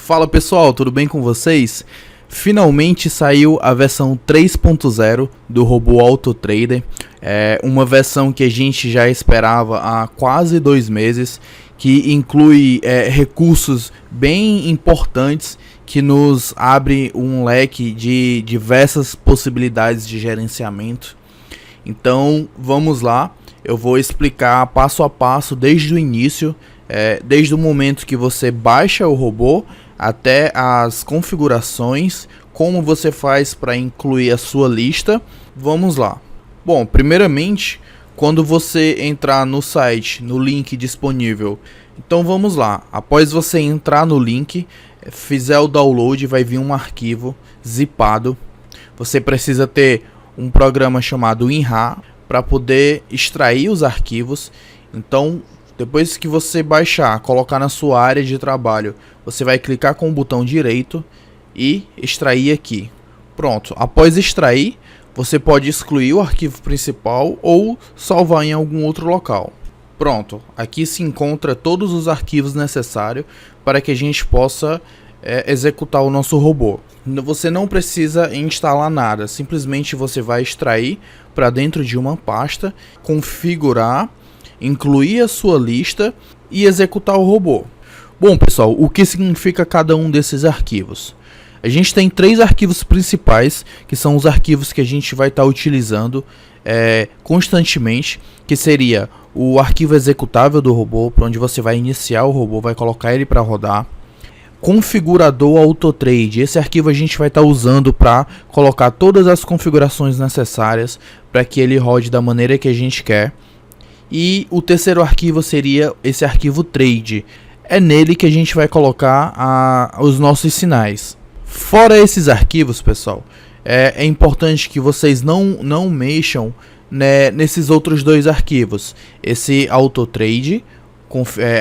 Fala pessoal, tudo bem com vocês? Finalmente saiu a versão 3.0 do robô AutoTrader. É uma versão que a gente já esperava há quase 2 meses, que inclui recursos bem importantes que nos abre um leque de diversas possibilidades de gerenciamento. Então vamos lá, eu vou explicar passo a passo desde o início, desde o momento que você baixa o robô até as configurações, como você faz para incluir a sua lista. Vamos lá. Bom, primeiramente, quando você entrar no site, no link disponível, então vamos lá. Após você entrar no link, fizer o download, vai vir um arquivo zipado. Você precisa ter um programa chamado WinRAR para poder extrair os arquivos. Então, depois que você baixar, colocar na sua área de trabalho, você vai clicar com o botão direito e extrair aqui. Pronto, após extrair, você pode excluir o arquivo principal ou salvar em algum outro local. Pronto, aqui se encontra todos os arquivos necessários para que a gente possa executar o nosso robô. Você não precisa instalar nada, simplesmente você vai extrair para dentro de uma pasta, configurar, incluir a sua lista e executar o robô. Bom pessoal, o que significa cada um desses arquivos? A gente tem 3 arquivos principais, que são os arquivos que a gente vai estar utilizando constantemente, que seria o arquivo executável do robô, para onde você vai iniciar o robô, vai colocar ele para rodar. Configurador AutoTrade, esse arquivo a gente vai estar usando para colocar todas as configurações necessárias para que ele rode da maneira que a gente quer. E o terceiro arquivo seria esse arquivo Trade. É nele que a gente vai colocar os nossos sinais. Fora esses arquivos, pessoal, é importante que vocês não mexam nesses outros 2 arquivos. Esse AutoTrade,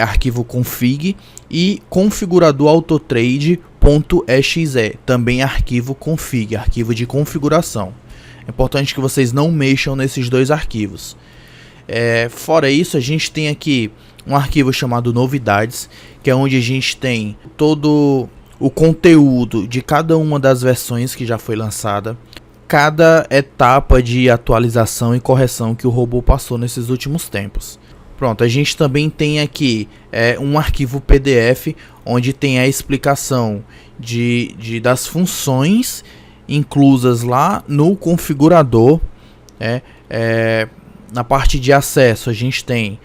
arquivo config, e configurador AutoTrade.exe, também arquivo config, arquivo de configuração. É importante que vocês não mexam nesses 2 arquivos. Fora isso, a gente tem aqui um arquivo chamado novidades, que é onde a gente tem todo o conteúdo de cada uma das versões que já foi lançada, cada etapa de atualização e correção que o robô passou nesses últimos tempos. Pronto, a gente também tem aqui um arquivo PDF, onde tem a explicação das funções inclusas lá no configurador. Na parte de acesso a gente tem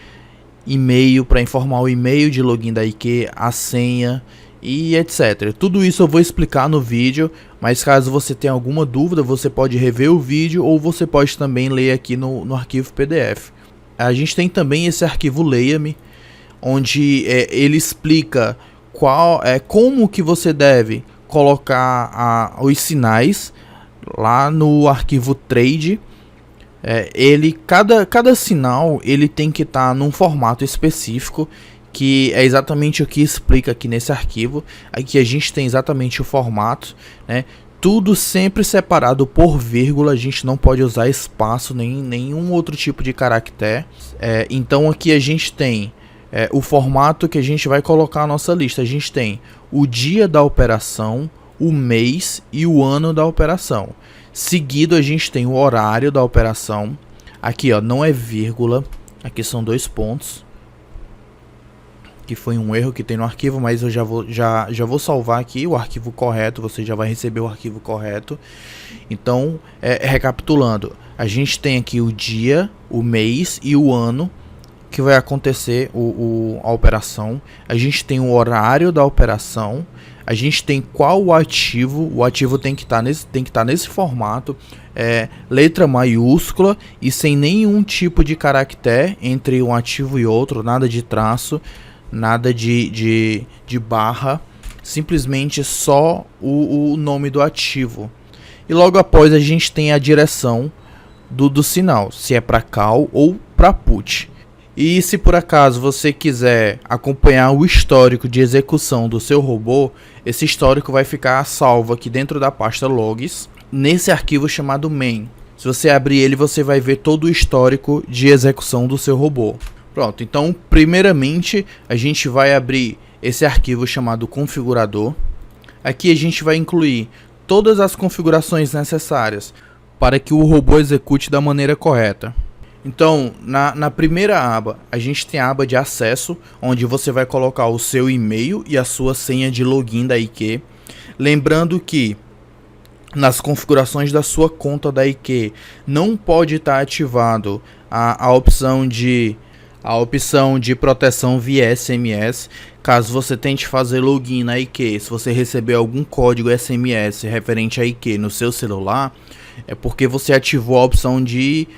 e-mail para informar o e-mail de login da IQ, a senha e etc. Tudo isso eu vou explicar no vídeo, mas caso você tenha alguma dúvida, você pode rever o vídeo ou você pode também ler aqui no arquivo PDF. A gente tem também esse arquivo Leia-me, onde ele explica como que você deve colocar os sinais lá no arquivo Trade. Cada sinal ele tem que estar num formato específico, que é exatamente o que explica aqui nesse arquivo. Aqui a gente tem exatamente o formato, tudo sempre separado por vírgula, a gente não pode usar espaço nem nenhum outro tipo de caractere. Então aqui a gente tem o formato que a gente vai colocar a nossa lista. A gente tem o dia da operação, o mês e o ano da operação. Seguido a gente tem o horário da operação. Aqui não é vírgula, aqui são 2 pontos, que foi um erro que tem no arquivo, mas eu já vou salvar aqui o arquivo correto. Você já vai receber o arquivo correto. Então, recapitulando, a gente tem aqui o dia, o mês e o ano que vai acontecer a operação. A gente tem o horário da operação. A gente tem qual o ativo tem que estar nesse formato, letra maiúscula e sem nenhum tipo de caractere entre um ativo e outro, nada de traço, nada de barra, simplesmente só o nome do ativo. E logo após a gente tem a direção do sinal, se é para call ou para put. E se por acaso você quiser acompanhar o histórico de execução do seu robô, esse histórico vai ficar salvo aqui dentro da pasta logs, nesse arquivo chamado main. Se você abrir ele, você vai ver todo o histórico de execução do seu robô. Pronto, então primeiramente a gente vai abrir esse arquivo chamado configurador. Aqui a gente vai incluir todas as configurações necessárias para que o robô execute da maneira correta. Então, na primeira aba, a gente tem a aba de acesso, onde você vai colocar o seu e-mail e a sua senha de login da IQ. Lembrando que nas configurações da sua conta da IQ não pode estar ativado a opção de proteção via SMS. Caso você tente fazer login na IQ, se você receber algum código SMS referente à IQ no seu celular, é porque você ativou a opção de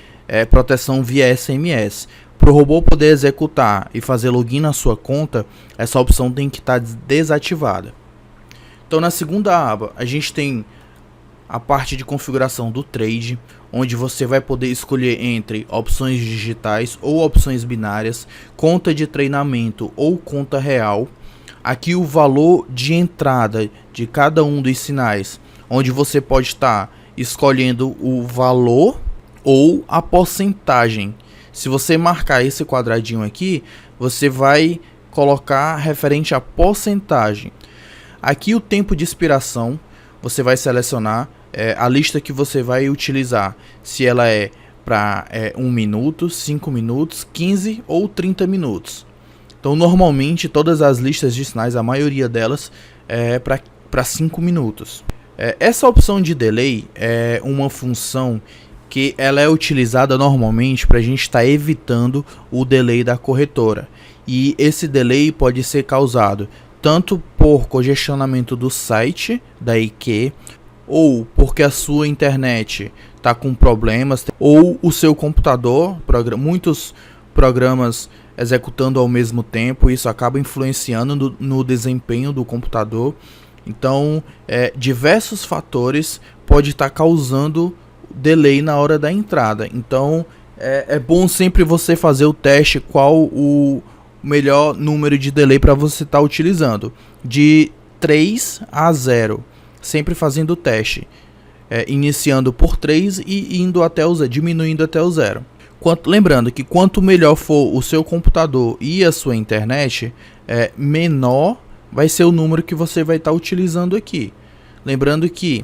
proteção via SMS. Para o robô poder executar e fazer login na sua conta, essa opção tem que estar desativada. Então, na segunda aba, a gente tem a parte de configuração do trade, onde você vai poder escolher entre opções digitais ou opções binárias, conta de treinamento ou conta real. Aqui o valor de entrada de cada um dos sinais, onde você pode estar escolhendo o valor ou a porcentagem. Se você marcar esse quadradinho aqui, você vai colocar referente à porcentagem. Aqui o tempo de expiração, você vai selecionar a lista que você vai utilizar, se ela é para 1 minuto, 5 minutos, 15 ou 30 minutos. Então, normalmente, todas as listas de sinais, a maioria delas é para 5 minutos. Essa opção de delay é uma função que ela é utilizada normalmente para a gente estar evitando o delay da corretora. E esse delay pode ser causado tanto por congestionamento do site da IQ, ou porque a sua internet está com problemas, ou o seu computador, muitos programas executando ao mesmo tempo, isso acaba influenciando no desempenho do computador. Então, diversos fatores podem estar causando delay na hora da entrada. Então, é bom sempre você fazer o teste qual o melhor número de delay para você estar utilizando, de 3 a 0, sempre fazendo o teste, iniciando por 3 e indo até o 0, diminuindo até o 0. Lembrando que quanto melhor for o seu computador e a sua internet, menor vai ser o número que você vai estar utilizando aqui. Lembrando que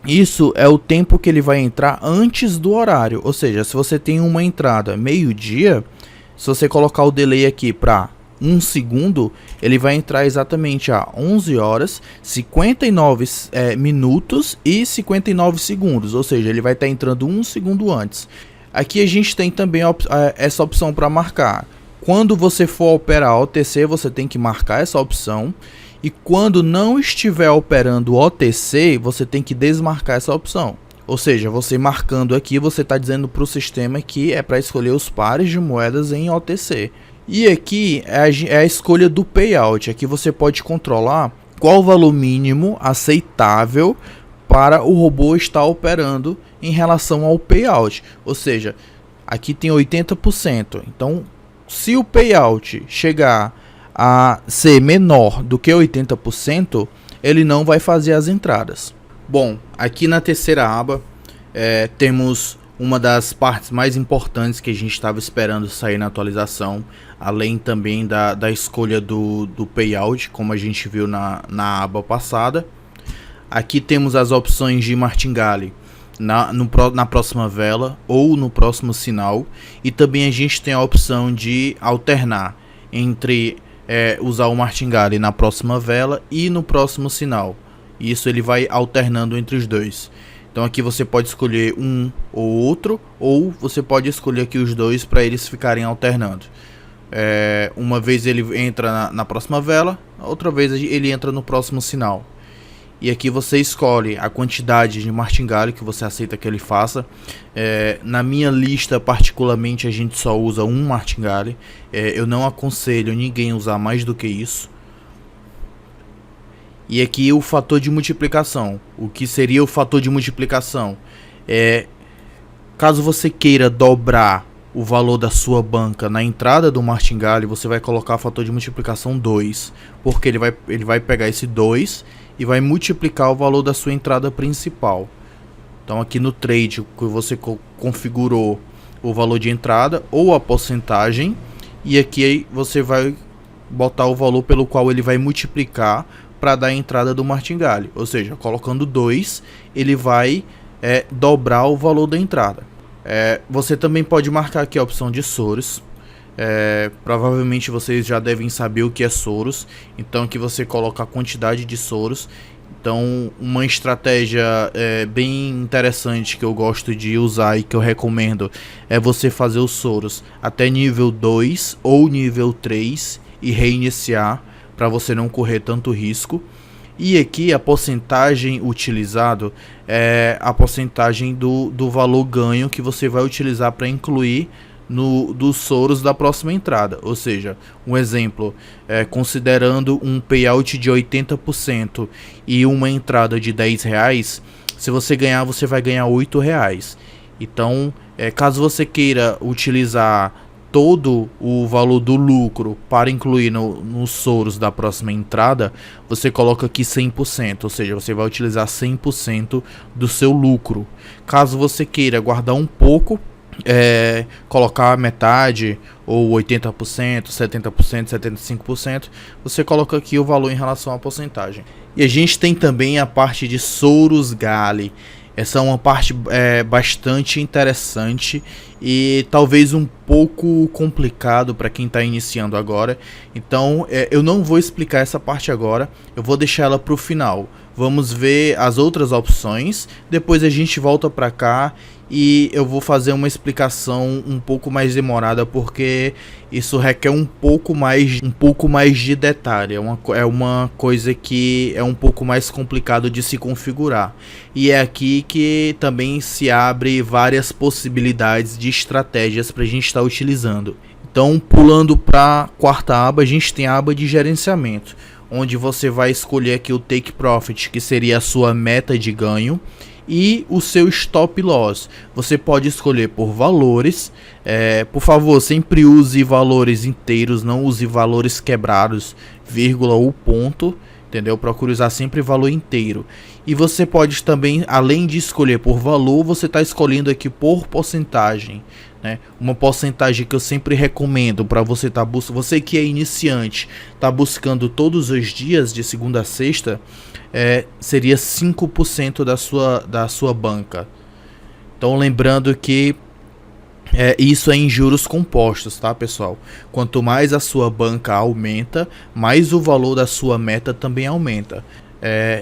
isso é o tempo que ele vai entrar antes do horário, ou seja, se você tem uma entrada meio-dia, se você colocar o delay aqui para 1 segundo, ele vai entrar exatamente a 11 horas, 59 minutos e 59 segundos, ou seja, ele vai estar entrando 1 segundo antes. Aqui a gente tem também essa opção para marcar. Quando você for operar OTC, você tem que marcar essa opção. E quando não estiver operando OTC, você tem que desmarcar essa opção. Ou seja, você marcando aqui, você está dizendo para o sistema que é para escolher os pares de moedas em OTC. E aqui é a escolha do payout. Aqui você pode controlar qual o valor mínimo aceitável para o robô estar operando em relação ao payout. Ou seja, aqui tem 80%. Então, se o payout chegar a ser menor do que 80%, ele não vai fazer as entradas. Bom, aqui na terceira aba temos uma das partes mais importantes que a gente estava esperando sair na atualização, além também da escolha do payout, como a gente viu na aba passada. Aqui temos as opções de martingale na próxima vela ou no próximo sinal, e também a gente tem a opção de alternar entre usar o martingale na próxima vela e no próximo sinal. Isso ele vai alternando entre os dois. Então aqui você pode escolher um ou outro, ou você pode escolher aqui os dois para eles ficarem alternando. Uma vez ele entra na próxima vela, outra vez ele entra no próximo sinal. E aqui você escolhe a quantidade de martingale que você aceita que ele faça. Na minha lista particularmente a gente só usa um martingale. Eu não aconselho ninguém usar mais do que isso. E aqui o fator de multiplicação. O que seria o fator de multiplicação? Caso você queira dobrar o valor da sua banca na entrada do martingale, você vai colocar o fator de multiplicação 2. Porque ele vai pegar esse 2 e vai multiplicar o valor da sua entrada principal. Então aqui no trade que você configurou o valor de entrada ou a porcentagem, e aqui você vai botar o valor pelo qual ele vai multiplicar para dar a entrada do martingale. Ou seja, colocando 2, ele vai dobrar o valor da entrada. Você também pode marcar aqui a opção de Soros. Provavelmente vocês já devem saber o que é Soros. Então aqui você coloca a quantidade de Soros. Então uma estratégia bem interessante que eu gosto de usar e que eu recomendo é você fazer os Soros até nível 2 ou nível 3 e reiniciar, para você não correr tanto risco. E aqui a porcentagem utilizado é a porcentagem do valor ganho que você vai utilizar para incluir dos Soros da próxima entrada. Ou seja, um exemplo, considerando um payout de 80% e uma entrada de R$10, se você ganhar, você vai ganhar R$8. Então, caso você queira utilizar todo o valor do lucro para incluir nos Soros da próxima entrada, você coloca aqui 100%, ou seja, você vai utilizar 100% do seu lucro. Caso você queira guardar um pouco, colocar metade ou 80%, 70%, 75%, você coloca aqui o valor em relação à porcentagem. E a gente tem também a parte de Soros Gale. Essa é uma parte bastante interessante e talvez um pouco complicado para quem está iniciando agora. Então eu não vou explicar essa parte agora, eu vou deixar ela para o final. Vamos ver as outras opções, depois a gente volta para cá e eu vou fazer uma explicação um pouco mais demorada, porque isso requer um pouco mais de detalhe. É uma coisa que é um pouco mais complicado de se configurar. E é aqui que também se abre várias possibilidades de estratégias para a gente estar utilizando. Então, pulando para a quarta aba, a gente tem a aba de gerenciamento, onde você vai escolher aqui o Take Profit, que seria a sua meta de ganho, e o seu Stop Loss. Você pode escolher por valores. Por favor, sempre use valores inteiros, não use valores quebrados, vírgula ou ponto, entendeu? Procure usar sempre valor inteiro. E você pode também, além de escolher por valor, você está escolhendo aqui por porcentagem, né? Uma porcentagem que eu sempre recomendo para você você que é iniciante, está buscando todos os dias de segunda a sexta, seria 5% da sua banca. Então lembrando que isso é em juros compostos, tá, pessoal? Quanto mais a sua banca aumenta, mais o valor da sua meta também aumenta.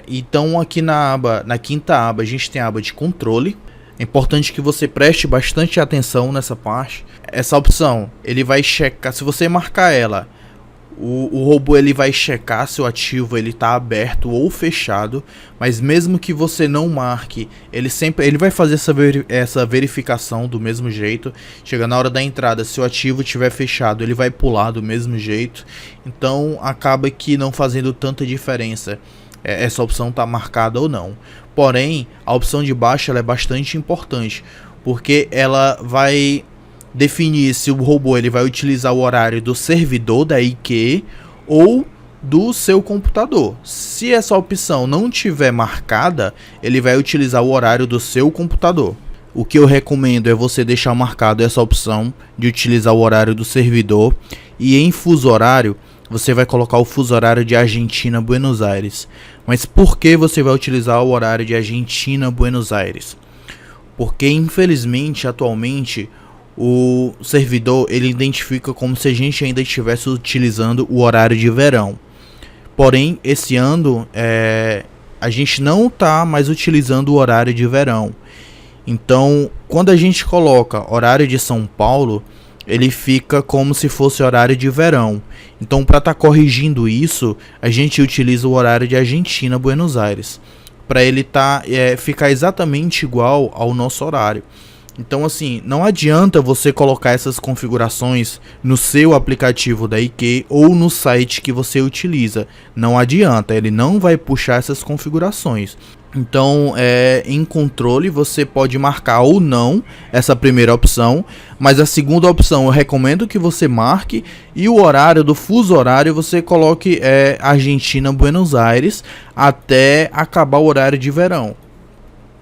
Então aqui na quinta aba a gente tem a aba de controle. É importante que você preste bastante atenção nessa parte. Essa opção, ele vai checar, se você marcar ela, o robô ele vai checar se o ativo ele está aberto ou fechado, mas mesmo que você não marque, ele vai fazer essa verificação do mesmo jeito. Chega na hora da entrada, se o ativo estiver fechado, ele vai pular do mesmo jeito. Então acaba que não fazendo tanta diferença essa opção tá marcada ou não. Porém, a opção de baixo ela é bastante importante, porque ela vai definir se o robô ele vai utilizar o horário do servidor da IQ ou do seu computador. Se essa opção não tiver marcada, ele vai utilizar o horário do seu computador. O que eu recomendo é você deixar marcado essa opção de utilizar o horário do servidor, e em fuso horário você vai colocar o fuso horário de Argentina, Buenos Aires. Mas por que você vai utilizar o horário de Argentina, Buenos Aires? Porque infelizmente atualmente o servidor ele identifica como se a gente ainda estivesse utilizando o horário de verão. Porém, esse ano a gente não está mais utilizando o horário de verão. Então, quando a gente coloca horário de São Paulo, ele fica como se fosse horário de verão. Então, para estar corrigindo isso, a gente utiliza o horário de Argentina, Buenos Aires, para ele ficar exatamente igual ao nosso horário. Então assim, não adianta você colocar essas configurações no seu aplicativo da IQ ou no site que você utiliza. Não adianta, ele não vai puxar essas configurações. Então, em controle, você pode marcar ou não essa primeira opção, mas a segunda opção eu recomendo que você marque, e o horário do fuso horário você coloque Argentina, Buenos Aires, até acabar o horário de verão.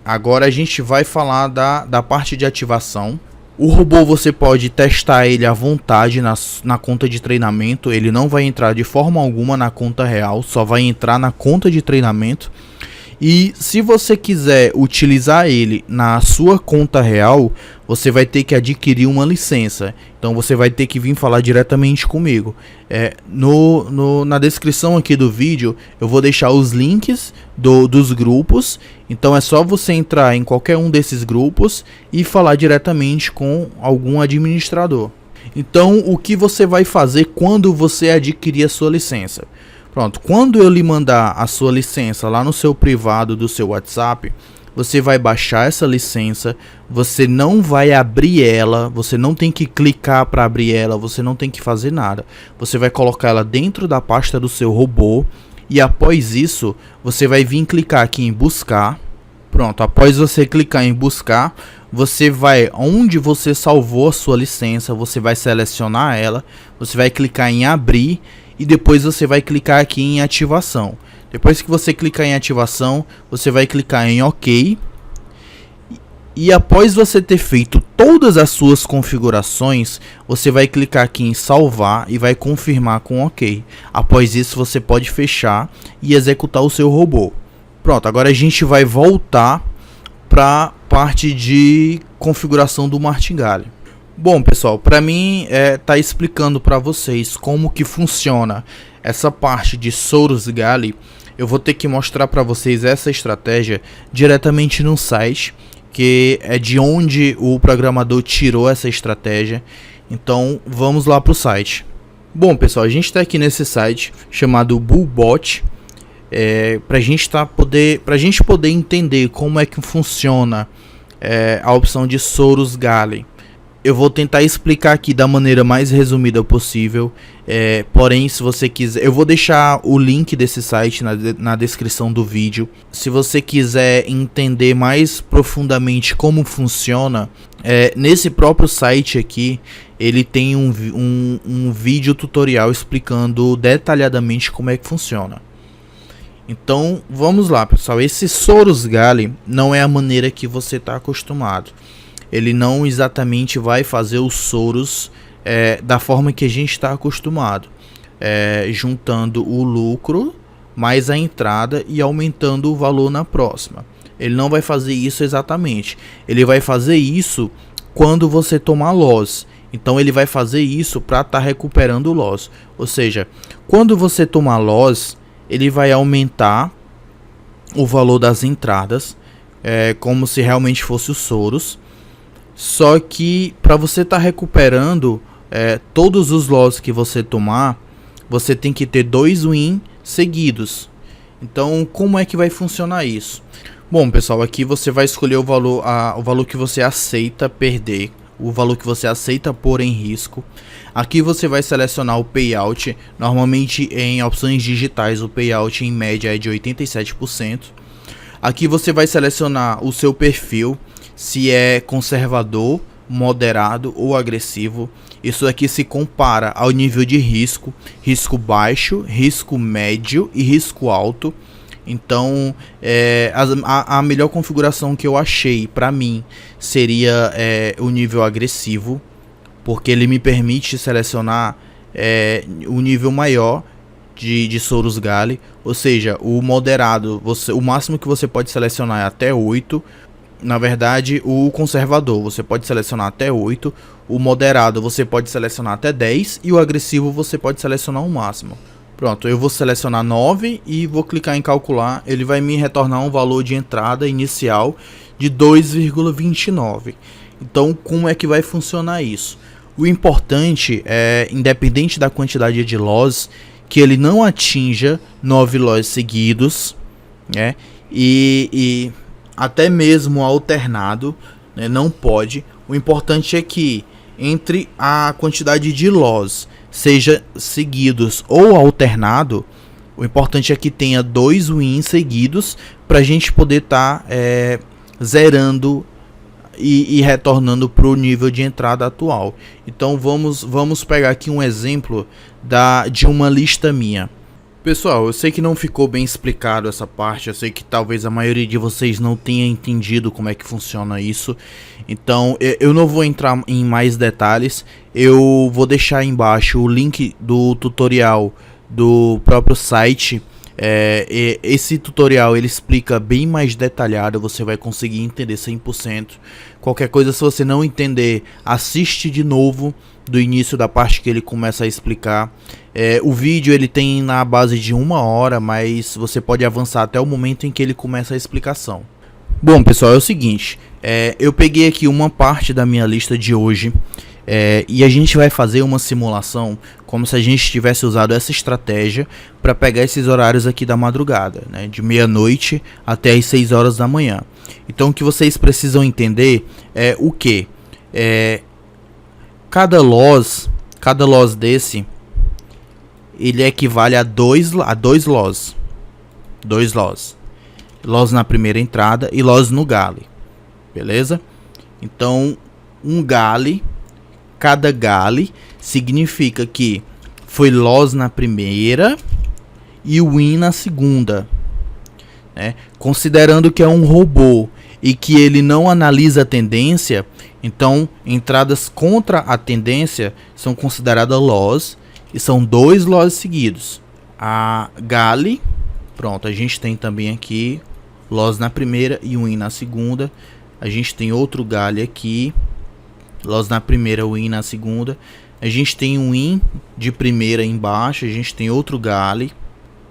Agora a gente vai falar da parte de ativação. O robô você pode testar ele à vontade na conta de treinamento, ele não vai entrar de forma alguma na conta real, só vai entrar na conta de treinamento. E se você quiser utilizar ele na sua conta real, você vai ter que adquirir uma licença. Então você vai ter que vir falar diretamente comigo. Na descrição aqui do vídeo eu vou deixar os links dos grupos. Então é só você entrar em qualquer um desses grupos e falar diretamente com algum administrador. Então o que você vai fazer quando você adquirir a sua licença? Pronto, quando eu lhe mandar a sua licença lá no seu privado do seu WhatsApp, você vai baixar essa licença, você não vai abrir ela, você não tem que clicar para abrir ela, você não tem que fazer nada. Você vai colocar ela dentro da pasta do seu robô e após isso, você vai vir clicar aqui em buscar. Pronto, após você clicar em buscar, você vai onde você salvou a sua licença, você vai selecionar ela, você vai clicar em abrir e depois você vai clicar aqui em ativação. Depois que você clicar em ativação, você vai clicar em OK. E após você ter feito todas as suas configurações, você vai clicar aqui em salvar e vai confirmar com OK. Após isso, você pode fechar e executar o seu robô. Pronto, agora a gente vai voltar para a parte de configuração do martingale. Bom, pessoal, para mim tá explicando para vocês como que funciona essa parte de Sorus Gali. Eu vou ter que mostrar para vocês essa estratégia diretamente no site, que é de onde o programador tirou essa estratégia. Então vamos lá para o site. Bom, pessoal, a gente está aqui nesse site chamado Bullbot. Para a gente poder entender como é que funciona a opção de Sorus Gali. Eu vou tentar explicar aqui da maneira mais resumida possível, porém se você quiser, eu vou deixar o link desse site na descrição do vídeo. Se você quiser entender mais profundamente como funciona, nesse próprio site aqui, ele tem um vídeo tutorial explicando detalhadamente como é que funciona. Então vamos lá, pessoal, esse Sorus Gali não é a maneira que você está acostumado. Ele não exatamente vai fazer os Sorus da forma que a gente está acostumado, juntando o lucro mais a entrada e aumentando o valor na próxima. Ele não vai fazer isso exatamente. Ele vai fazer isso quando você tomar loss. Então ele vai fazer isso para estar recuperando o loss. Ou seja, quando você tomar loss, ele vai aumentar o valor das entradas, como se realmente fosse o Sorus. Só que para você estar recuperando todos os losses que você tomar, você tem que ter 2 wins seguidos. Então como é que vai funcionar isso? Bom, pessoal, aqui você vai escolher o valor que você aceita perder, o valor que você aceita pôr em risco. Aqui você vai selecionar o payout. Normalmente em opções digitais o payout em média é de 87%. Aqui você vai selecionar o seu perfil, se é conservador, moderado ou agressivo. Isso aqui se compara ao nível de risco: risco baixo, risco médio e risco alto. Então a melhor configuração que eu achei para mim seria o nível agressivo, porque ele me permite selecionar o nível maior de Sorus Gali. Ou seja, o moderado, o máximo que você pode selecionar é até 8. Na verdade, o conservador você pode selecionar até 8, o moderado você pode selecionar até 10 e o agressivo você pode selecionar o máximo. Pronto, eu vou selecionar 9 e vou clicar em calcular. Ele vai me retornar um valor de entrada inicial de 2,29. Então como é que vai funcionar isso? O importante é, independente da quantidade de loss, que ele não atinja 9 loss seguidos, né? E até mesmo alternado, né, não pode. O importante é que entre a quantidade de loss, seja seguidos ou alternado, o importante é que tenha 2 wins seguidos para a gente poder estar zerando e retornando para o nível de entrada atual. Então vamos pegar aqui um exemplo de uma lista minha. Pessoal, eu sei que não ficou bem explicado essa parte, eu sei que talvez a maioria de vocês não tenha entendido como é que funciona isso, então eu não vou entrar em mais detalhes, eu vou deixar aí embaixo o link do tutorial do próprio site. Esse tutorial ele explica bem mais detalhado, você vai conseguir entender 100%. Qualquer coisa, se você não entender, assiste de novo do início da parte que ele começa a explicar. O vídeo ele tem na base de 1 hora, mas você pode avançar até o momento em que ele começa a explicação. Bom pessoal, é o seguinte, eu peguei aqui uma parte da minha lista de hoje. E a gente vai fazer uma simulação como se a gente tivesse usado essa estratégia para pegar esses horários aqui da madrugada, né, de meia-noite até as 6 horas da manhã. Então o que vocês precisam entender é o que? Cada loss desse, ele equivale a dois loss. Dois loss. Loss na primeira entrada e loss no gale. Beleza? Então, um gale... Cada gale significa que foi loss na primeira e win na segunda, né? Considerando que é um robô e que ele não analisa a tendência, então entradas contra a tendência são consideradas loss e são 2 loss seguidos. A gale, pronto, a gente tem também aqui loss na primeira e win na segunda. A gente tem outro gale aqui. Loss na primeira, win na segunda. A gente tem um win de primeira embaixo. A gente tem outro gale.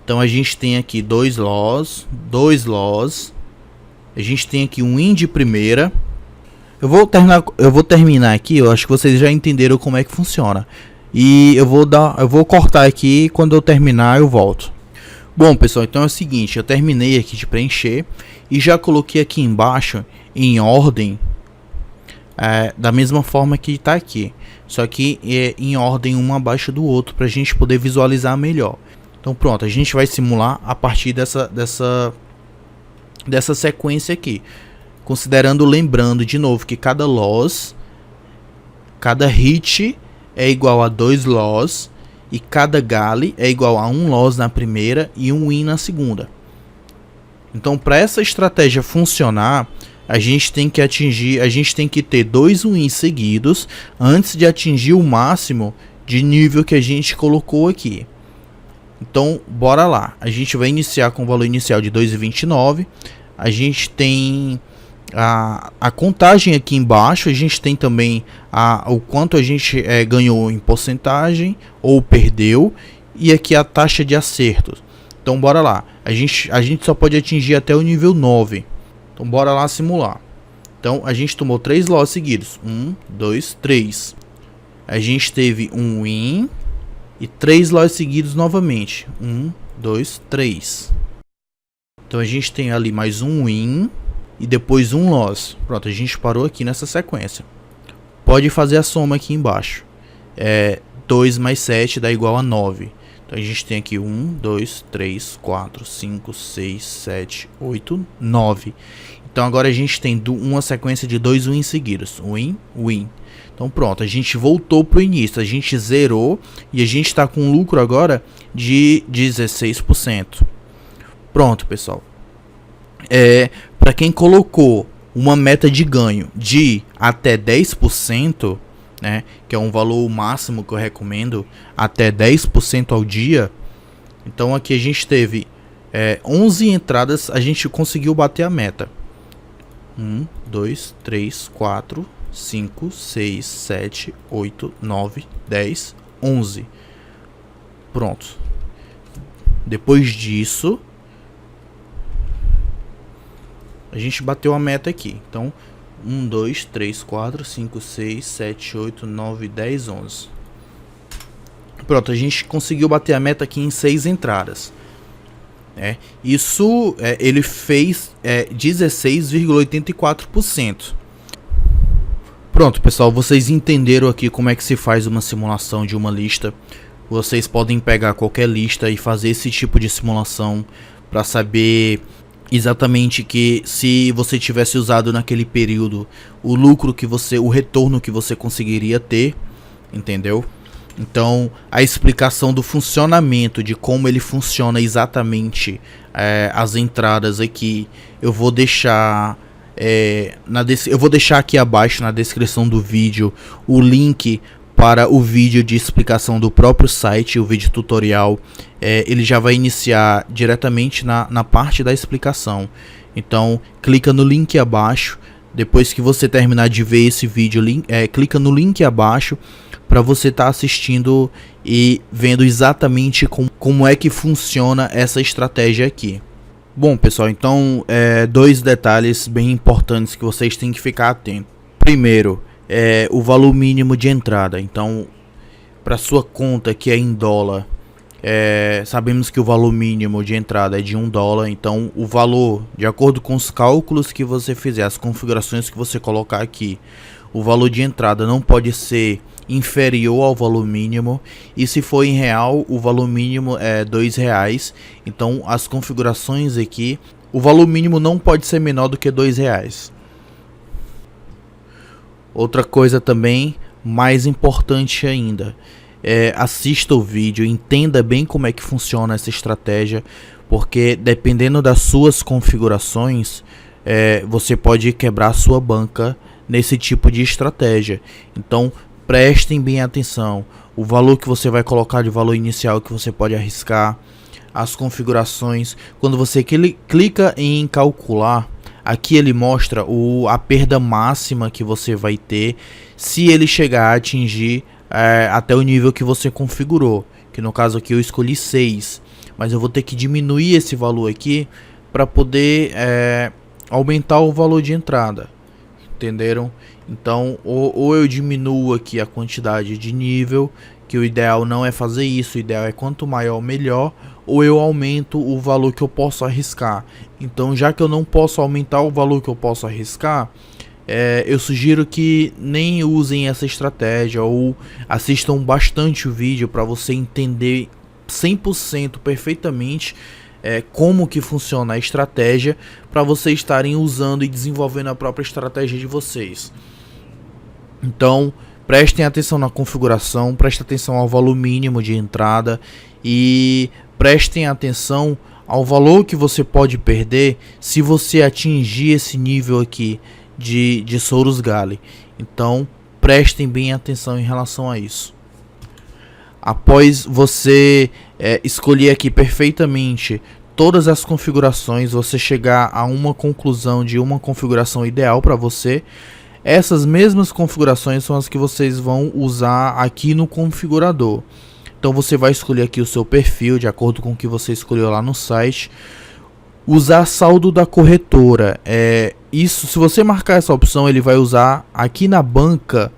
Então a gente tem aqui 2 loss. 2 loss. A gente tem aqui um win de primeira. Eu vou terminar aqui. Eu acho que vocês já entenderam como é que funciona. E eu vou cortar aqui. Quando eu terminar eu volto. Bom pessoal, então é o seguinte. Eu terminei aqui de preencher. E já coloquei aqui embaixo em ordem. Da mesma forma que está aqui, só que em ordem um abaixo do outro para a gente poder visualizar melhor. Então pronto, a gente vai simular a partir dessa sequência aqui, considerando, lembrando de novo que cada loss, cada hit é igual a 2 loss e cada gale é igual a 1 loss na primeira e um win na segunda. Então para essa estratégia funcionar, a gente tem que ter 2 wins seguidos antes de atingir o máximo de nível que a gente colocou aqui. Então, bora lá. A gente vai iniciar com o valor inicial de 2,29. A gente tem a contagem aqui embaixo. A gente tem também o quanto a gente ganhou em porcentagem ou perdeu. E aqui a taxa de acertos. Então, bora lá. A gente só pode atingir até o nível 9. Então bora lá simular. Então a gente tomou 3 loss seguidos. 1, 2, 3. A gente teve um win e 3 loss seguidos novamente. 1, 2, 3. Então a gente tem ali mais um win e depois um loss. Pronto, a gente parou aqui nessa sequência. Pode fazer a soma aqui embaixo. 2 mais 7 dá igual a 9. Então a gente tem aqui 1, 2, 3, 4, 5, 6, 7, 8, 9. Então agora a gente tem uma sequência de 2 wins seguidos. Win, win. Então pronto, a gente voltou para o início. A gente zerou e a gente está com um lucro agora de 16%. Pronto, pessoal. Para quem colocou uma meta de ganho de até 10%, né, que é um valor máximo que eu recomendo, até 10% ao dia. Então aqui a gente teve 11 entradas, a gente conseguiu bater a meta. 1, 2, 3, 4, 5, 6, 7, 8, 9, 10, 11. Pronto. Depois disso, a gente bateu a meta aqui. Então 1, 2, 3, 4, 5, 6, 7, 8, 9, 10, 11. Pronto, a gente conseguiu bater a meta aqui em 6 entradas. Isso ele fez 16,84%. Pronto, pessoal, vocês entenderam aqui como é que se faz uma simulação de uma lista. Vocês podem pegar qualquer lista e fazer esse tipo de simulação para saber exatamente que se você tivesse usado naquele período o lucro que o retorno que você conseguiria ter, entendeu? Então, a explicação do funcionamento, de como ele funciona exatamente, as entradas aqui, eu vou deixar aqui abaixo na descrição do vídeo o link para o vídeo de explicação do próprio site, o vídeo tutorial. Ele já vai iniciar diretamente na parte da explicação. Então, clica no link abaixo. Depois que você terminar de ver esse vídeo, clica no link abaixo para você estar assistindo e vendo exatamente como é que funciona essa estratégia aqui. Bom, pessoal, então dois detalhes bem importantes que vocês têm que ficar atentos. Primeiro, o valor mínimo de entrada. Então, para sua conta que é em dólar, sabemos que o valor mínimo de entrada é de $1. Então, o valor, de acordo com os cálculos que você fizer, as configurações que você colocar aqui, o valor de entrada não pode ser inferior ao valor mínimo, e se for em real, o valor mínimo é R$2. Então, as configurações aqui, o valor mínimo não pode ser menor do que R$2. Outra coisa também, mais importante ainda, assista o vídeo, entenda bem como é que funciona essa estratégia, porque dependendo das suas configurações, você pode quebrar sua banca nesse tipo de estratégia. Então, prestem bem atenção. O valor que você vai colocar de valor inicial que você pode arriscar, as configurações. Quando você clica em calcular, aqui ele mostra a perda máxima que você vai ter se ele chegar a atingir até o nível que você configurou. Que no caso aqui eu escolhi 6. Mas eu vou ter que diminuir esse valor aqui para poder aumentar o valor de entrada. Entenderam? Então, ou eu diminuo aqui a quantidade de nível, que o ideal não é fazer isso, o ideal é quanto maior melhor, ou eu aumento o valor que eu posso arriscar. Então, já que eu não posso aumentar o valor que eu posso arriscar, eu sugiro que nem usem essa estratégia, ou assistam bastante o vídeo para você entender 100% perfeitamente como que funciona a estratégia, para vocês estarem usando e desenvolvendo a própria estratégia de vocês. Então, prestem atenção na configuração, prestem atenção ao valor mínimo de entrada e prestem atenção ao valor que você pode perder se você atingir esse nível aqui de Sorus Gale. Então, prestem bem atenção em relação a isso. Após você escolher aqui perfeitamente todas as configurações, você chegar a uma conclusão de uma configuração ideal para você, essas mesmas configurações são as que vocês vão usar aqui no configurador. Então você vai escolher aqui o seu perfil de acordo com o que você escolheu lá no site. Usar saldo da corretora. Isso, se você marcar essa opção, ele vai usar aqui na banca,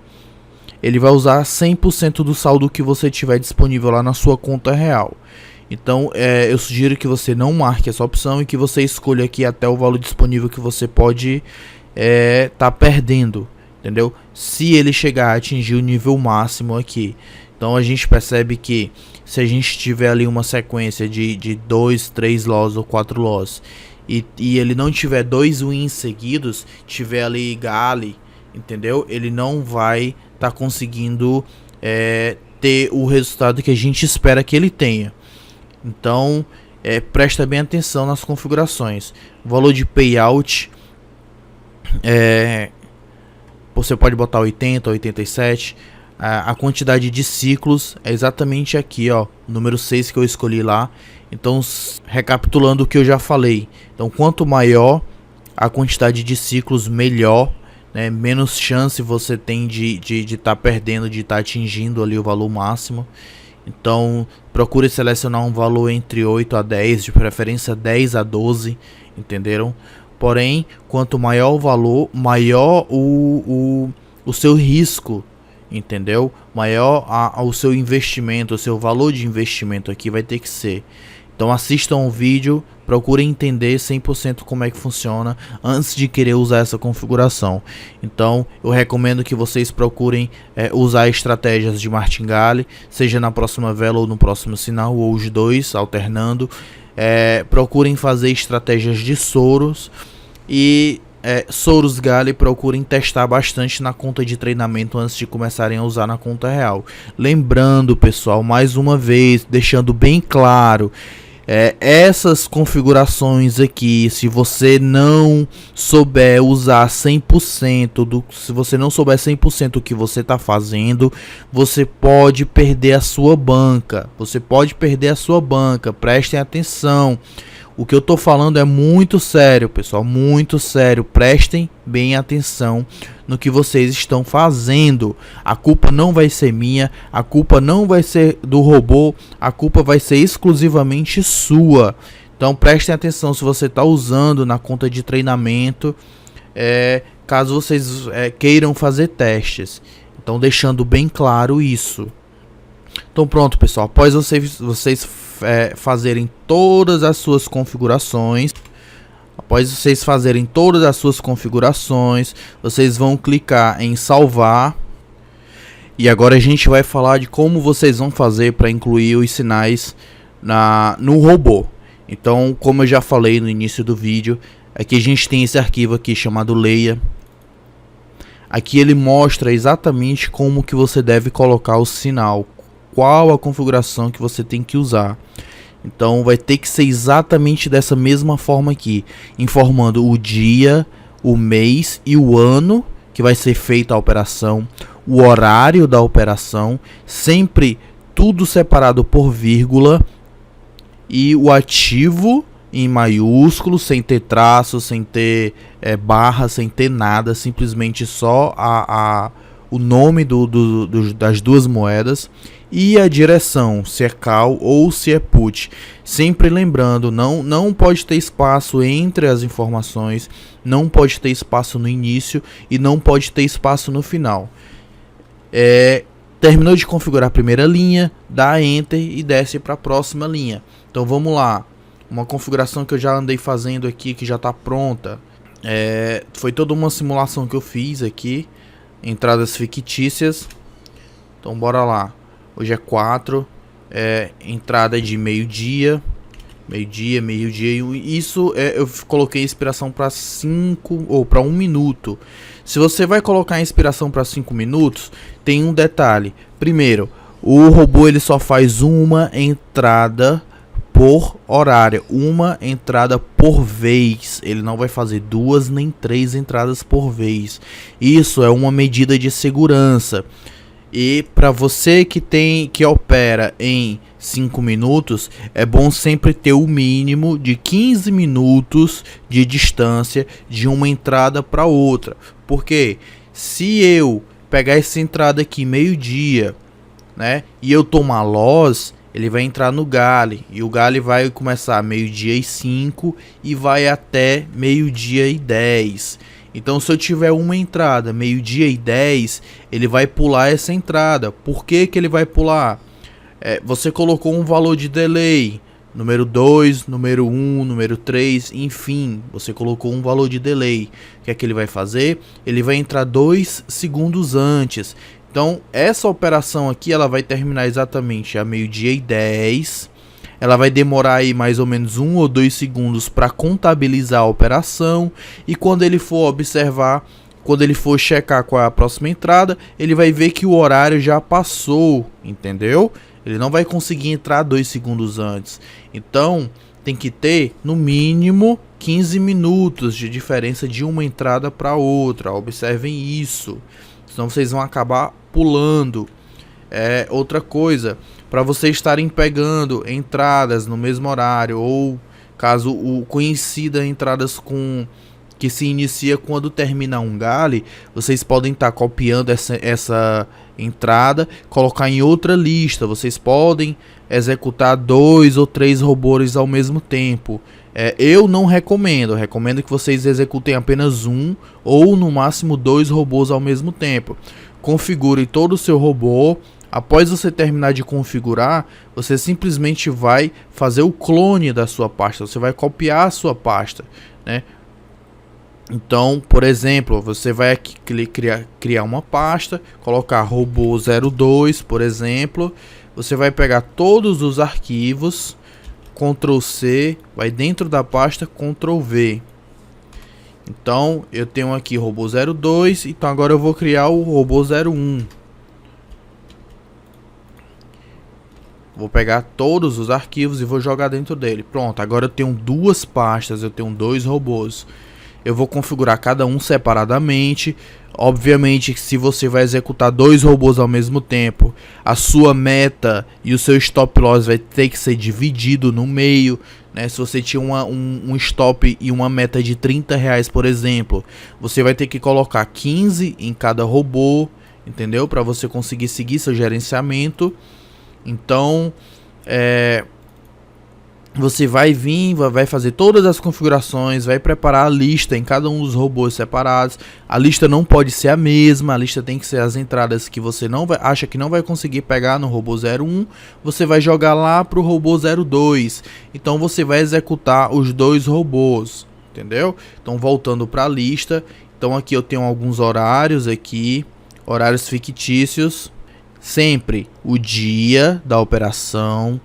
ele vai usar 100% do saldo que você tiver disponível lá na sua conta real. Então eu sugiro que você não marque essa opção e que você escolha aqui até o valor disponível que você pode tá perdendo, entendeu? Se ele chegar a atingir o nível máximo aqui. Então a gente percebe que se a gente tiver ali uma sequência de 2, 3 loss ou 4 loss e ele não tiver 2 wins seguidos, tiver ali Gale, entendeu? Ele não vai estar conseguindo ter o resultado que a gente espera que ele tenha. Então presta bem atenção nas configurações. O valor de payout, você pode botar 80, 87. A quantidade de ciclos é exatamente aqui, ó, número 6 que eu escolhi lá. Então, recapitulando o que eu já falei, então quanto maior a quantidade de ciclos, melhor, né? Menos chance você tem de estar perdendo, de estar atingindo ali o valor máximo. Então procure selecionar um valor entre 8 a 10, de preferência 10 a 12, entenderam? Porém, quanto maior o valor, maior o seu risco, entendeu? Maior o seu investimento, o seu valor de investimento aqui vai ter que ser. Então assistam o vídeo, procurem entender 100% como é que funciona antes de querer usar essa configuração. Então eu recomendo que vocês procurem usar estratégias de martingale, seja na próxima vela ou no próximo sinal, ou os dois alternando. Procurem fazer estratégias de Sorus e Soros Gali, procurem testar bastante na conta de treinamento antes de começarem a usar na conta real. Lembrando, pessoal, mais uma vez, deixando bem claro, essas configurações aqui, se você não souber usar 100% se você não souber 100% o que você está fazendo, você pode perder a sua banca. Prestem atenção. O que eu tô falando é muito sério, pessoal, muito sério. Prestem bem atenção no que vocês estão fazendo. A culpa não vai ser minha, a culpa não vai ser do robô, a culpa vai ser exclusivamente sua. Então prestem atenção se você está usando na conta de treinamento, caso vocês queiram fazer testes. Então deixando bem claro isso. Então pronto, pessoal, após vocês fazerem todas as suas configurações, vocês vão clicar em salvar. E agora a gente vai falar de como vocês vão fazer para incluir os sinais no robô. Então, como eu já falei no início do vídeo, aqui a gente tem esse arquivo aqui chamado Leia. Aqui ele mostra exatamente como que você deve colocar o sinal, qual a configuração que você tem que usar. Então vai ter que ser exatamente dessa mesma forma aqui, informando o dia, o mês e o ano que vai ser feita a operação, o horário da operação, sempre tudo separado por vírgula, e o ativo em maiúsculo, sem ter traço, sem ter barra, sem ter nada, simplesmente só o nome das duas moedas, e a direção, se é call ou se é put. Sempre lembrando, não pode ter espaço entre as informações, não pode ter espaço no início e não pode ter espaço no final. Terminou de configurar a primeira linha, dá Enter e desce para a próxima linha. Então vamos lá, uma configuração que eu já andei fazendo aqui, que já está pronta. Foi toda uma simulação que eu fiz aqui, entradas fictícias. Então bora lá. Hoje é 4, entrada de meio-dia, isso eu coloquei inspiração para 5 ou para 1 minuto. Se você vai colocar a inspiração para 5 minutos, tem um detalhe. Primeiro, o robô ele só faz uma entrada por horário, uma entrada por vez. Ele não vai fazer 2 nem 3 entradas por vez. Isso é uma medida de segurança. E para você que opera em 5 minutos, é bom sempre ter o mínimo de 15 minutos de distância de uma entrada para outra. Porque se eu pegar essa entrada aqui meio-dia, né, e eu tomar loss, ele vai entrar no Gali, e o Gali vai começar meio-dia e 5 e vai até meio-dia e 10. Então se eu tiver uma entrada meio-dia e 10, ele vai pular essa entrada. Por que ele vai pular? Você colocou um valor de delay, número 2, número 1, número 3, enfim, você colocou um valor de delay. O que é que ele vai fazer? Ele vai entrar 2 segundos antes. Então essa operação aqui ela vai terminar exatamente a meio-dia e 10. Ela vai demorar aí mais ou menos 1 ou 2 segundos para contabilizar a operação. E quando ele for observar, quando ele for checar qual é a próxima entrada, ele vai ver que o horário já passou, entendeu? Ele não vai conseguir entrar 2 segundos antes. Então tem que ter no mínimo 15 minutos de diferença de uma entrada para outra. Observem isso, senão vocês vão acabar pulando. Outra coisa, para vocês estarem pegando entradas no mesmo horário, ou caso coincida entradas que se inicia quando termina um Gali, vocês podem estar copiando essa entrada, colocar em outra lista. Vocês podem executar 2 ou 3 robôs ao mesmo tempo. Eu não recomendo que vocês executem apenas 1 ou no máximo 2 robôs ao mesmo tempo. Configure todo o seu robô. Após você terminar de configurar, você simplesmente vai fazer o clone da sua pasta. Você vai copiar a sua pasta, né? Então, por exemplo, você vai aqui criar uma pasta, colocar robô 02, por exemplo. Você vai pegar todos os arquivos, Ctrl C, vai dentro da pasta, Ctrl V. Então eu tenho aqui robô 02, então agora eu vou criar o robô 01. Vou pegar todos os arquivos e vou jogar dentro dele. Pronto, agora eu tenho duas pastas, eu tenho dois robôs. Eu vou configurar cada um separadamente. Obviamente que se você vai executar dois robôs ao mesmo tempo, a sua meta e o seu stop loss vai ter que ser dividido no meio, né? Se você tinha um stop e uma meta de R$30, por exemplo, você vai ter que colocar 15 em cada robô, entendeu? Para você conseguir seguir seu gerenciamento. Então, você vai vir, vai fazer todas as configurações, vai preparar a lista em cada um dos robôs separados. A lista não pode ser a mesma, a lista tem que ser as entradas que você acha que não vai conseguir pegar no robô 01, você vai jogar lá para o robô 02. Então você vai executar os dois robôs, entendeu? Então voltando para a lista, então aqui eu tenho alguns horários aqui, horários fictícios. Sempre o dia da operação,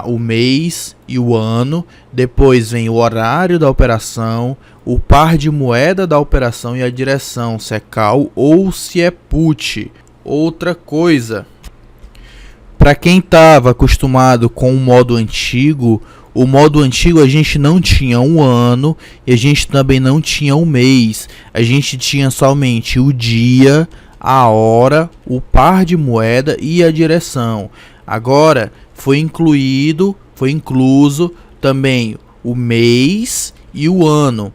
o mês e o ano. Depois vem o horário da operação, o par de moeda da operação e a direção, se é call ou se é put. Outra coisa, para quem estava acostumado com o modo antigo a gente não tinha um ano e a gente também não tinha um mês. A gente tinha somente o dia, a hora, o par de moeda e a direção. Agora foi incluso também o mês e o ano.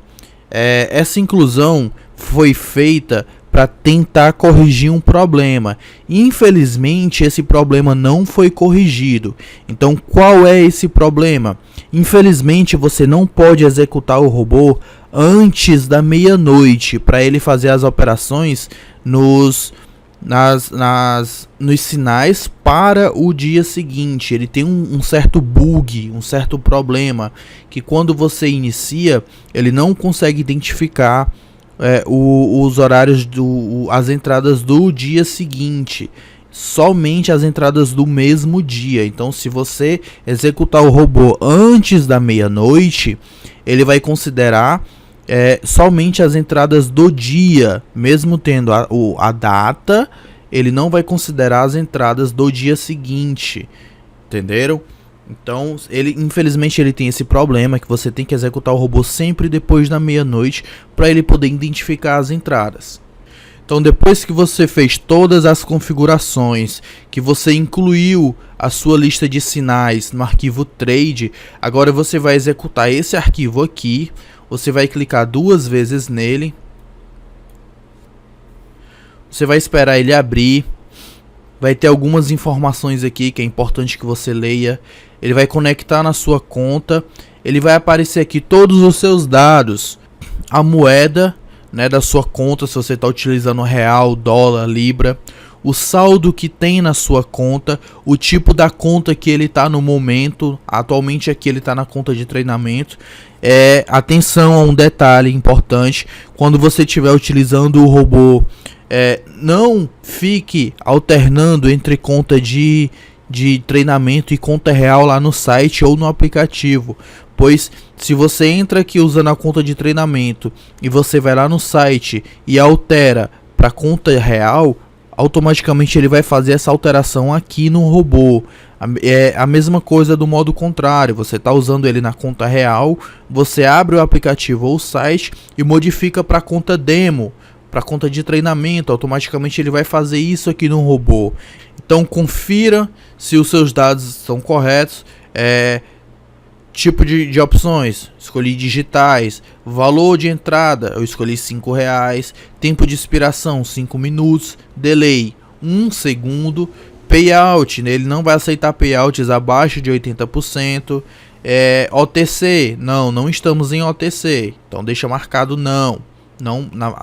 Essa inclusão foi feita para tentar corrigir um problema. Infelizmente, esse problema não foi corrigido. Então, qual é esse problema? Infelizmente, você não pode executar o robô antes da meia-noite para ele fazer as operações nos sinais para o dia seguinte. Ele tem um certo bug, um certo problema, que quando você inicia, ele não consegue identificar os horários, as entradas do dia seguinte, somente as entradas do mesmo dia. Então, se você executar o robô antes da meia-noite, ele vai considerar somente as entradas do dia, mesmo tendo a data, ele não vai considerar as entradas do dia seguinte, entenderam? Então, infelizmente ele tem esse problema, que você tem que executar o robô sempre depois da meia-noite para ele poder identificar as entradas. Então, depois que você fez todas as configurações, que você incluiu a sua lista de sinais no arquivo trade, agora você vai executar esse arquivo aqui. Você vai clicar duas vezes nele. Você vai esperar ele abrir. Vai ter algumas informações aqui que é importante que você leia. Ele vai conectar na sua conta. Ele vai aparecer aqui todos os seus dados. A moeda, né, da sua conta, se você está utilizando real, dólar, libra. O saldo que tem na sua conta, o tipo da conta que ele está no momento. Atualmente aqui ele está na conta de treinamento. Atenção a um detalhe importante: quando você estiver utilizando o robô, não fique alternando entre conta de treinamento e conta real lá no site ou no aplicativo, pois se você entra aqui usando a conta de treinamento e você vai lá no site e altera para conta real, automaticamente ele vai fazer essa alteração aqui no robô. É a mesma coisa do modo contrário. Você está usando ele na conta real, você abre o aplicativo ou o site e modifica para conta demo, para conta de treinamento, automaticamente ele vai fazer isso aqui no robô. Então confira se os seus dados estão corretos. Tipo de opções, escolhi digitais. Valor de entrada, eu escolhi R$5. Tempo de expiração, 5 minutos. Delay, 1 segundo. Payout, ele não vai aceitar payouts abaixo de 80%. OTC, não estamos em OTC, então deixa marcado não,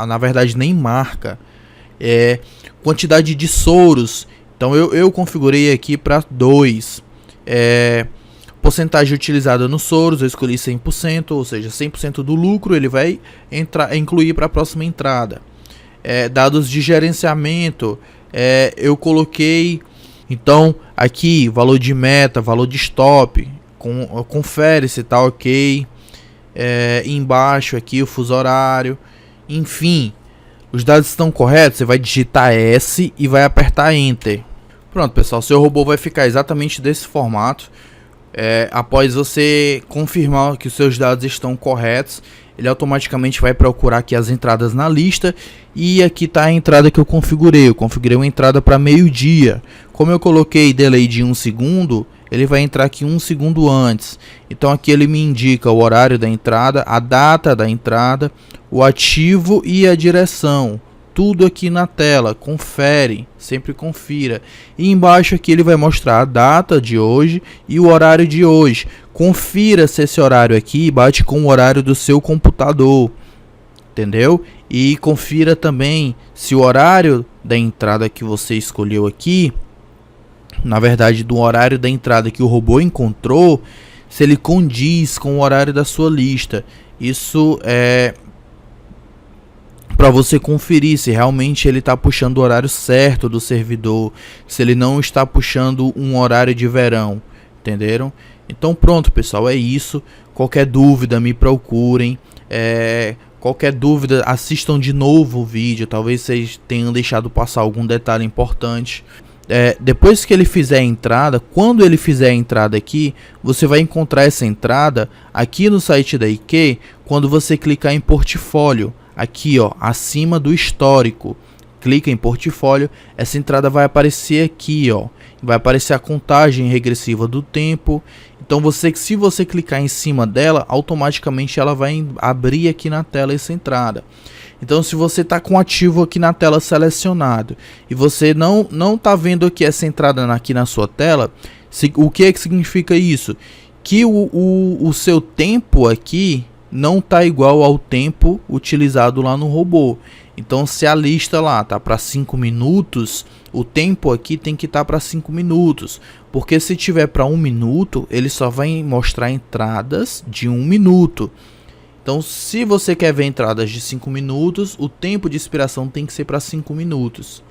na verdade nem marca. Quantidade de soros, então eu configurei aqui para 2. Porcentagem utilizada nos soros, eu escolhi 100%, ou seja, 100% do lucro ele vai incluir para a próxima entrada. Dados de gerenciamento, eu coloquei, então aqui valor de meta, valor de stop, confere se está ok. embaixo aqui o fuso horário, enfim, os dados estão corretos, você vai digitar S e vai apertar Enter. Pronto, pessoal, seu robô vai ficar exatamente desse formato. Após você confirmar que os seus dados estão corretos, ele automaticamente vai procurar aqui as entradas na lista, e aqui está a entrada que eu configurei. Eu configurei uma entrada para meio-dia. Como eu coloquei delay de 1 segundo, ele vai entrar aqui 1 segundo antes. Então aqui ele me indica o horário da entrada, a data da entrada, o ativo e a direção. Tudo aqui na tela, confere, sempre confira. E embaixo aqui ele vai mostrar a data de hoje e o horário de hoje. Confira se esse horário aqui bate com o horário do seu computador, entendeu? E confira também se o horário da entrada que você escolheu aqui, na verdade do horário da entrada que o robô encontrou, se ele condiz com o horário da sua lista. Isso é para você conferir se realmente ele está puxando o horário certo do servidor, se ele não está puxando um horário de verão, entenderam? Então pronto, pessoal, é isso. Qualquer dúvida me procurem, qualquer dúvida assistam de novo o vídeo, talvez vocês tenham deixado passar algum detalhe importante. Depois que ele fizer a entrada, quando ele fizer a entrada aqui, você vai encontrar essa entrada aqui no site da IK, quando você clicar em portfólio. Aqui, ó, acima do histórico, clica em portfólio, essa entrada vai aparecer aqui, ó, vai aparecer a contagem regressiva do tempo. Então se você clicar em cima dela, automaticamente ela vai abrir aqui na tela essa entrada. Então se você está com ativo aqui na tela selecionado e você não está vendo aqui essa entrada aqui na sua tela, o que significa isso? Que o seu tempo aqui não está igual ao tempo utilizado lá no robô. Então se a lista lá tá para 5 minutos, o tempo aqui tem que estar para 5 minutos, porque se tiver para 1 minuto, ele só vai mostrar entradas de 1 minuto. Então se você quer ver entradas de 5 minutos, o tempo de expiração tem que ser para 5 minutos.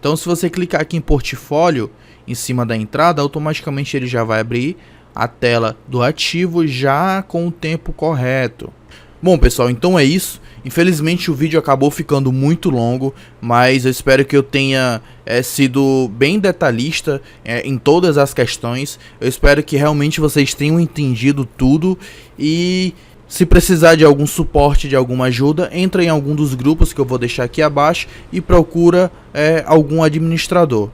Então se você clicar aqui em portfólio, em cima da entrada, automaticamente ele já vai abrir a tela do ativo já com o tempo correto. Bom, pessoal, então é isso. Infelizmente o vídeo acabou ficando muito longo, mas eu espero que eu tenha sido bem detalhista em todas as questões. Eu espero que realmente vocês tenham entendido tudo, e se precisar de algum suporte, de alguma ajuda, entra em algum dos grupos que eu vou deixar aqui abaixo e procura algum administrador.